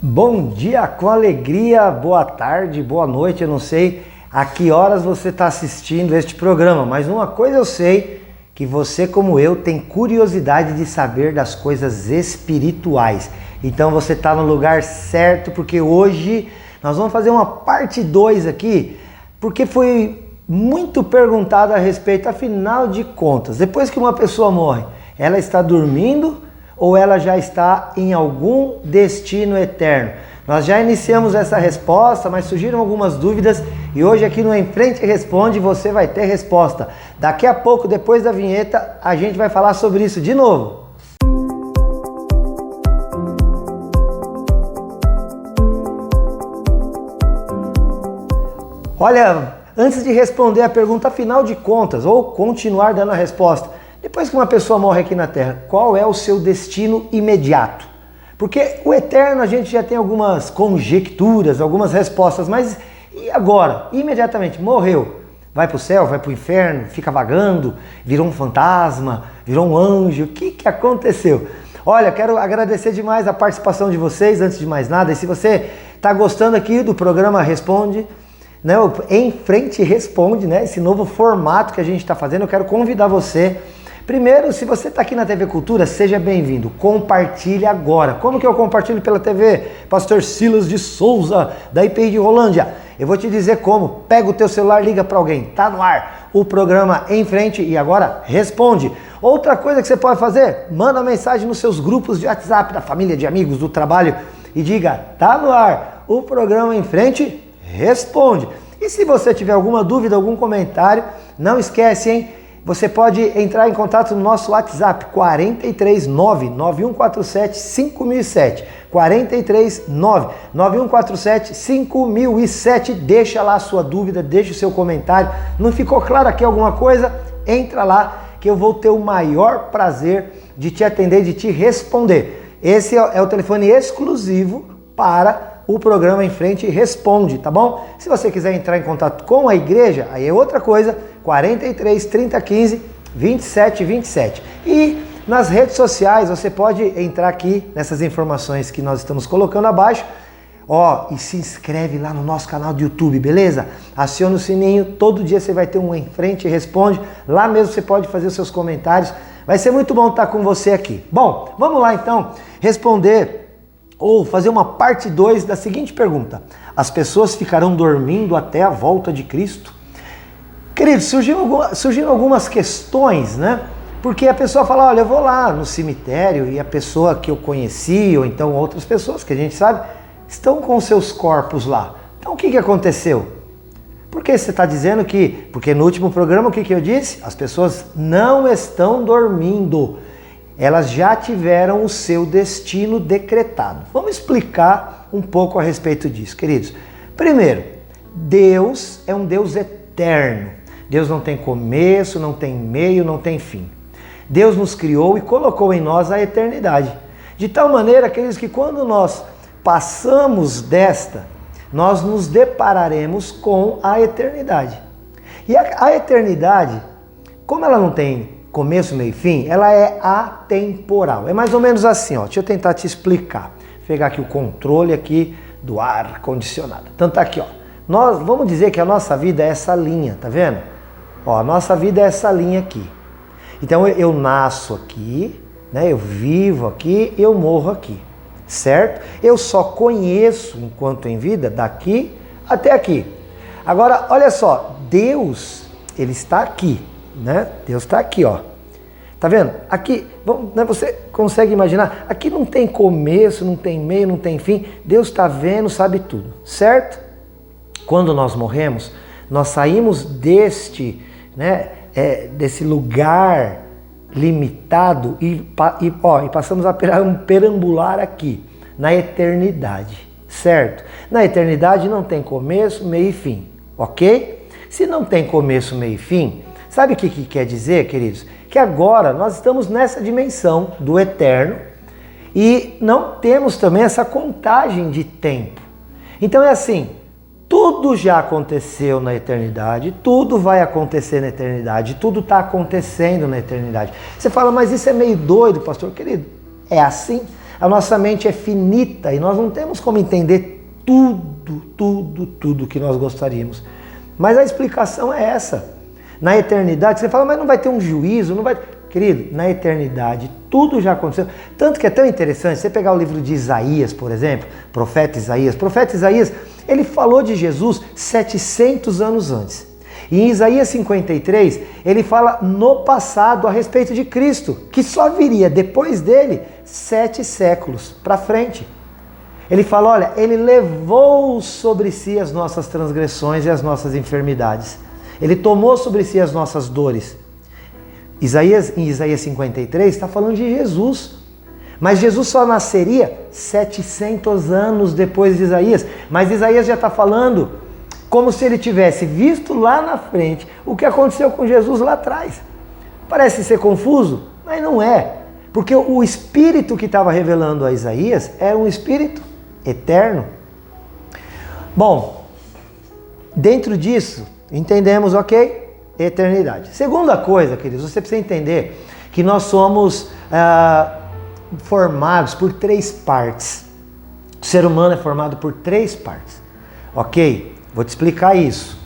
Bom dia com alegria, boa tarde, boa noite, eu não sei a que horas você está assistindo este programa, mas uma coisa eu sei, que você como eu tem curiosidade de saber das coisas espirituais. Então você está no lugar certo, porque hoje nós vamos fazer uma parte 2 aqui, porque foi muito perguntado a respeito, afinal de contas, depois que uma pessoa morre, ela está dormindo ou ela já está em algum destino eterno? Nós já iniciamos essa resposta, mas surgiram algumas dúvidas e hoje aqui no Em Frente Responde você vai ter resposta. Daqui a pouco, depois da vinheta, a gente vai falar sobre isso de novo. Olha, antes de responder a pergunta, afinal de contas, ou continuar dando a resposta, depois que uma pessoa morre aqui na Terra, qual é o seu destino imediato? Porque o eterno a gente já tem algumas conjecturas, algumas respostas, mas e agora? Imediatamente, morreu. Vai para o céu, vai para o inferno, fica vagando, virou um fantasma, virou um anjo, o que aconteceu? Olha, quero agradecer demais a participação de vocês, antes de mais nada, e se você está gostando aqui do programa Responde, né, Em Frente Responde, né, esse novo formato que a gente está fazendo, eu quero convidar você. Primeiro, se você está aqui na TV Cultura, seja bem-vindo. Compartilhe agora. Como que eu compartilho pela TV? Pastor Silas de Souza, da IPI de Rolândia. Eu vou te dizer como. Pega o teu celular, liga para alguém. Tá no ar o programa Em Frente e agora responde. Outra coisa que você pode fazer, manda mensagem nos seus grupos de WhatsApp, da família, de amigos, do trabalho e diga, tá no ar o programa Em Frente Responde. E se você tiver alguma dúvida, algum comentário, não esquece, hein? Você pode entrar em contato no nosso WhatsApp 439-9147-5007. 439-9147-5007. Deixa lá a sua dúvida, deixa o seu comentário. Não ficou claro aqui alguma coisa? Entra lá que eu vou ter o maior prazer de te atender, de te responder. Esse é o telefone exclusivo para o programa Em Frente Responde, tá bom? Se você quiser entrar em contato com a igreja, aí é outra coisa, 43 30 15 27 27. E nas redes sociais você pode entrar aqui nessas informações que nós estamos colocando abaixo, ó, e se inscreve lá no nosso canal do YouTube, beleza? Aciona o sininho, todo dia você vai ter um Em Frente Responde, lá mesmo você pode fazer os seus comentários, vai ser muito bom estar com você aqui. Bom, vamos lá então responder ou fazer uma parte 2 da seguinte pergunta: as pessoas ficarão dormindo até a volta de Cristo? Queridos, surgiram algumas questões, né? Porque a pessoa fala, olha, eu vou lá no cemitério e a pessoa que eu conheci, ou então outras pessoas que a gente sabe, estão com seus corpos lá. Então o que aconteceu? Por que você está dizendo que... Porque no último programa o que eu disse? As pessoas não estão dormindo. Elas já tiveram o seu destino decretado. Vamos explicar um pouco a respeito disso, queridos. Primeiro, Deus é um Deus eterno. Deus não tem começo, não tem meio, não tem fim. Deus nos criou e colocou em nós a eternidade. De tal maneira, queridos, que quando nós passamos desta, nós nos depararemos com a eternidade. E a eternidade, como ela não tem começo, meio e fim, ela é atemporal. É mais ou menos assim, ó. Deixa eu tentar te explicar. Vou pegar aqui o controle aqui do ar condicionado. Então tá aqui, ó. Nós vamos dizer que a nossa vida é essa linha, tá vendo? Ó, a nossa vida é essa linha aqui. Então eu nasço aqui, né? Eu vivo aqui, eu morro aqui, certo? Eu só conheço enquanto em vida daqui até aqui. Agora, olha só, Deus, ele está aqui. Né? Deus está aqui, ó. Tá vendo? Aqui, né, você consegue imaginar? Aqui não tem começo, não tem meio, não tem fim. Deus está vendo, sabe tudo, certo? Quando nós morremos, nós saímos desse lugar limitado e passamos a perambular aqui, na eternidade, certo? Na eternidade não tem começo, meio e fim, ok? Se não tem começo, meio e fim, sabe o que quer dizer, queridos? Que agora nós estamos nessa dimensão do eterno e não temos também essa contagem de tempo. Então é assim, tudo já aconteceu na eternidade, tudo vai acontecer na eternidade, tudo está acontecendo na eternidade. Você fala, mas isso é meio doido, pastor querido. É assim. A nossa mente é finita e nós não temos como entender tudo que nós gostaríamos. Mas a explicação é essa. Na eternidade, você fala, mas não vai ter um juízo, não vai... Querido, na eternidade tudo já aconteceu. Tanto que é tão interessante, você pegar o livro de Isaías, por exemplo, profeta Isaías, ele falou de Jesus 700 anos antes. E em Isaías 53, ele fala no passado a respeito de Cristo, que só viria depois dele 7 séculos para frente. Ele fala, olha, ele levou sobre si as nossas transgressões e as nossas enfermidades. Ele tomou sobre si as nossas dores. Em Isaías 53 está falando de Jesus. Mas Jesus só nasceria 700 anos depois de Isaías. Mas Isaías já está falando como se ele tivesse visto lá na frente o que aconteceu com Jesus lá atrás. Parece ser confuso, mas não é. Porque o Espírito que estava revelando a Isaías era um Espírito eterno. Bom, dentro disso, entendemos, ok? Eternidade. Segunda coisa, queridos, você precisa entender que nós somos formados por 3 partes. O ser humano é formado por 3 partes. Ok? Vou te explicar isso.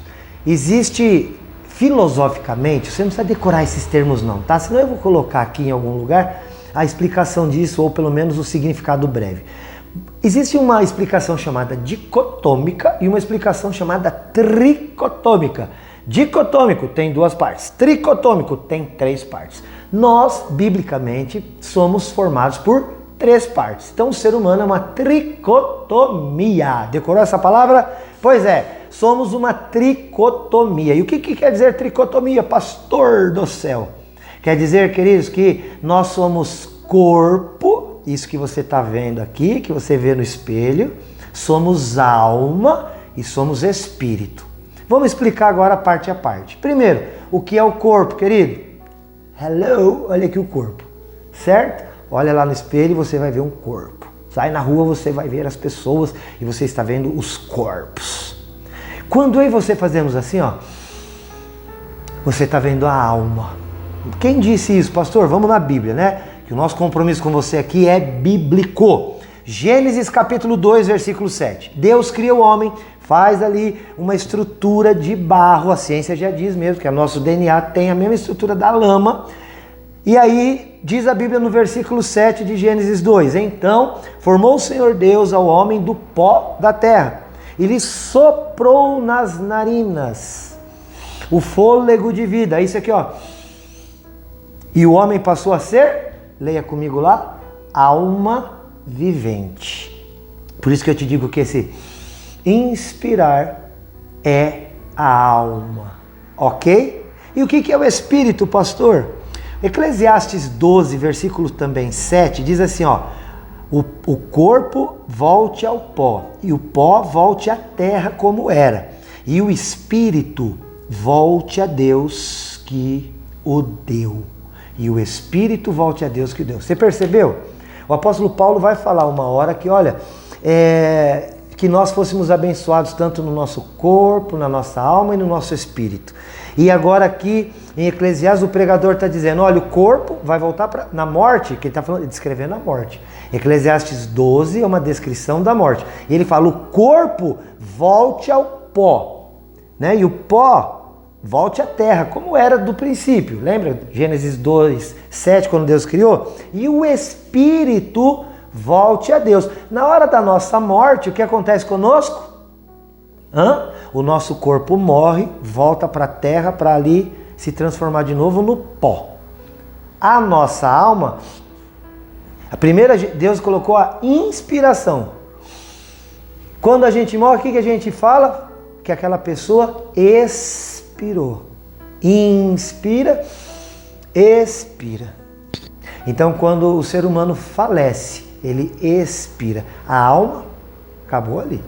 Existe, filosoficamente, você não precisa decorar esses termos não, tá? Senão eu vou colocar aqui em algum lugar a explicação disso, ou pelo menos o significado breve. Existe uma explicação chamada dicotômica e uma explicação chamada tricotômica. Dicotômico tem 2 partes, tricotômico tem 3 partes. Nós, biblicamente, somos formados por 3 partes. Então o ser humano é uma tricotomia. Decorou essa palavra? Pois é, somos uma tricotomia. E o que quer dizer tricotomia, pastor do céu? Quer dizer, queridos, que nós somos corpo, isso que você está vendo aqui, que você vê no espelho, somos alma e somos espírito. Vamos explicar agora parte a parte. Primeiro, o que é o corpo, querido? Hello, olha aqui o corpo, certo? Olha lá no espelho e você vai ver um corpo. Sai na rua, você vai ver as pessoas e você está vendo os corpos. Quando eu e você fazemos assim, ó, você está vendo a alma. Quem disse isso, pastor? Vamos na Bíblia, né? Que o nosso compromisso com você aqui é bíblico. Gênesis capítulo 2, versículo 7. Deus cria o homem, faz ali uma estrutura de barro. A ciência já diz mesmo que o nosso DNA tem a mesma estrutura da lama. E aí diz a Bíblia no versículo 7 de Gênesis 2. Então formou o Senhor Deus ao homem do pó da terra. E lhe soprou nas narinas o fôlego de vida. Isso aqui, ó. E o homem passou a ser, leia comigo lá, alma vivente. Por isso que eu te digo que esse inspirar é a alma, ok? E o que é o espírito, pastor? Eclesiastes 12, versículo também 7, diz assim, ó, o corpo volte ao pó, e o pó volte à terra como era, e o espírito volte a Deus que o deu. E o espírito volte a Deus que o deu. Você percebeu? O apóstolo Paulo vai falar uma hora que, olha, que nós fôssemos abençoados tanto no nosso corpo, na nossa alma e no nosso espírito. E agora aqui em Eclesiastes o pregador está dizendo, olha, o corpo vai voltar na morte, que ele está falando, descrevendo a morte. Eclesiastes 12 é uma descrição da morte. E ele fala, o corpo volte ao pó, né? E o pó volte à terra, como era do princípio. Lembra? Gênesis 2, 7, quando Deus criou? E o espírito volte a Deus. Na hora da nossa morte, o que acontece conosco? O nosso corpo morre, volta para a terra, para ali se transformar de novo no pó. A nossa alma, a primeira, Deus colocou a inspiração. Quando a gente morre, o que a gente fala? Que aquela pessoa expirou. Inspira, expira. Então, quando o ser humano falece, ele expira. A alma acabou ali.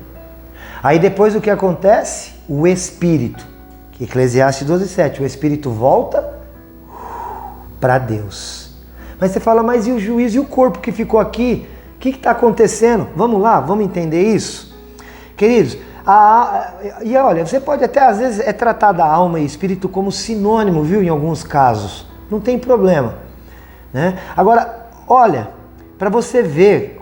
Aí depois o que acontece? O espírito. Eclesiastes 12:7. O espírito volta para Deus. Mas você fala, mas e o juízo e o corpo que ficou aqui? O que está acontecendo? Vamos lá, vamos entender isso? Queridos, e olha, você pode até às vezes tratar da alma e espírito como sinônimo, viu? Em alguns casos. Não tem problema, né? Agora, olha, para você ver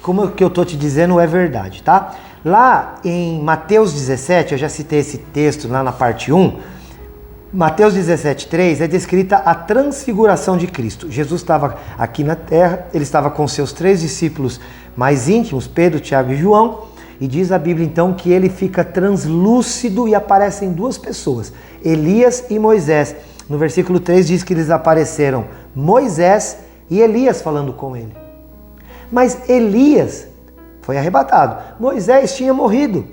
como que eu estou te dizendo é verdade, tá? Lá em Mateus 17, eu já citei esse texto lá na parte 1, Mateus 17:3 é descrita a transfiguração de Cristo. Jesus estava aqui na terra, ele estava com seus 3 discípulos mais íntimos, Pedro, Tiago e João, e diz a Bíblia então que ele fica translúcido e aparecem 2 pessoas, Elias e Moisés. No versículo 3 diz que eles apareceram Moisés e Elias falando com ele. Mas Elias foi arrebatado. Moisés tinha morrido.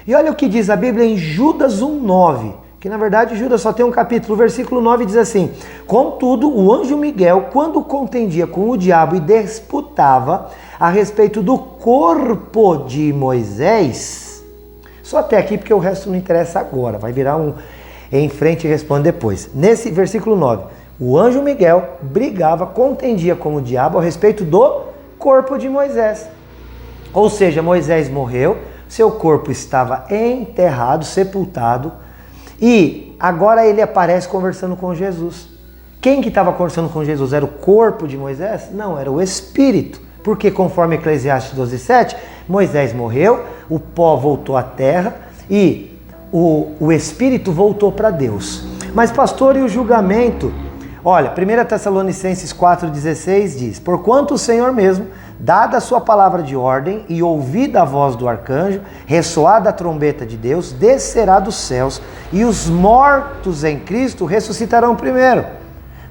E olha o que diz a Bíblia em Judas 1:9, que na verdade Judas só tem um capítulo. O versículo 9 diz assim: contudo, o anjo Miguel, quando contendia com o diabo e disputava a respeito do corpo de Moisés, só até aqui porque o resto não interessa agora, vai virar um em frente e responde depois. Nesse versículo 9, o anjo Miguel brigava, contendia com o diabo a respeito do corpo de Moisés. Ou seja, Moisés morreu, seu corpo estava enterrado, sepultado, e agora ele aparece conversando com Jesus. Quem que estava conversando com Jesus? Era o corpo de Moisés? Não, era o espírito. Porque conforme Eclesiastes 12:7, Moisés morreu, o pó voltou à terra e o espírito voltou para Deus. Mas pastor, e o julgamento? Olha, 1 Tessalonicenses 4,16 diz: porquanto o Senhor mesmo, dada a sua palavra de ordem e ouvida a voz do arcanjo, ressoada a trombeta de Deus, descerá dos céus e os mortos em Cristo ressuscitarão primeiro.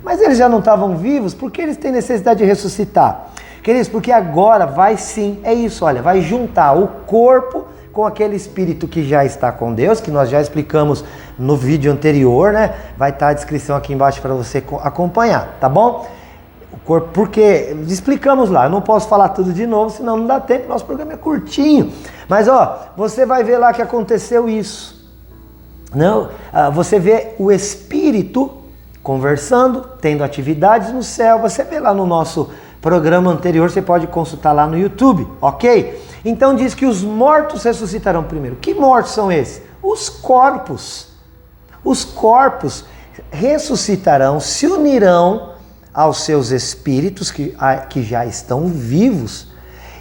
Mas eles já não estavam vivos, por que eles têm necessidade de ressuscitar? Queridos, porque agora vai sim, é isso, olha, vai juntar o corpo com aquele espírito que já está com Deus, que nós já explicamos no vídeo anterior, né? Vai estar a descrição aqui embaixo para você acompanhar, tá bom? O corpo, porque explicamos lá, eu não posso falar tudo de novo, senão não dá tempo, nosso programa é curtinho. Mas ó, você vai ver lá que aconteceu isso. Não? Você vê o espírito conversando, tendo atividades no céu, você vê lá no nosso programa anterior, você pode consultar lá no YouTube, ok? Então diz que os mortos ressuscitarão primeiro. Que mortos são esses? Os corpos. Os corpos ressuscitarão, se unirão aos seus espíritos que já estão vivos,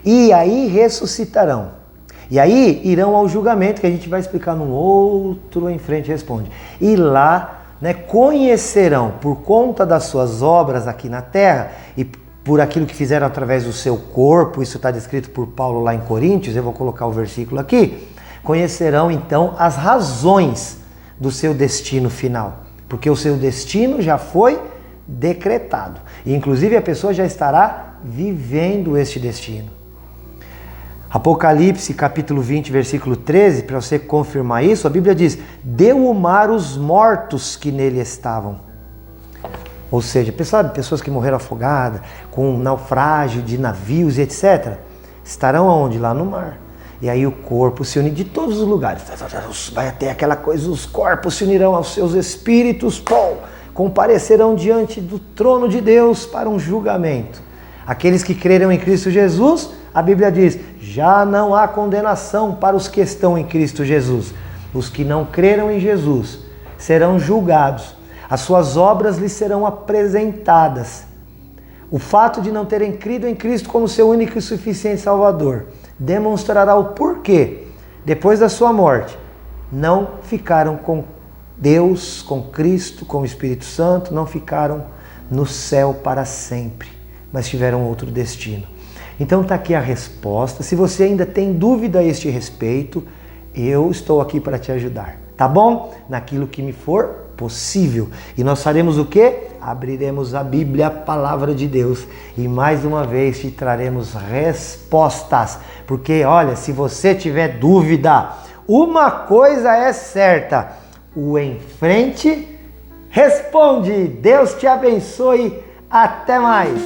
e aí ressuscitarão. E aí irão ao julgamento, que a gente vai explicar num outro em frente responde. E lá, né, conhecerão por conta das suas obras aqui na terra e por aquilo que fizeram através do seu corpo, isso está descrito por Paulo lá em Coríntios, eu vou colocar o versículo aqui, conhecerão então as razões do seu destino final, porque o seu destino já foi decretado, e inclusive a pessoa já estará vivendo este destino. Apocalipse capítulo 20, versículo 13, para você confirmar isso, a Bíblia diz: deu o mar os mortos que nele estavam. Ou seja, pessoas que morreram afogadas, com naufrágio de navios e etc., estarão aonde? Lá no mar. E aí o corpo se une de todos os lugares. Vai até aquela coisa, os corpos se unirão aos seus espíritos, comparecerão diante do trono de Deus para um julgamento. Aqueles que creram em Cristo Jesus, a Bíblia diz, já não há condenação para os que estão em Cristo Jesus. Os que não creram em Jesus serão julgados. As suas obras lhes serão apresentadas. O fato de não terem crido em Cristo como seu único e suficiente Salvador demonstrará o porquê, depois da sua morte, não ficaram com Deus, com Cristo, com o Espírito Santo, não ficaram no céu para sempre, mas tiveram outro destino. Então está aqui a resposta. Se você ainda tem dúvida a este respeito, eu estou aqui para te ajudar, tá bom? Naquilo que me for possível. E nós faremos o quê? Abriremos a Bíblia, a palavra de Deus, e mais uma vez te traremos respostas. Porque, olha, se você tiver dúvida, uma coisa é certa: o Em Frente responde. Deus te abençoe. Até mais.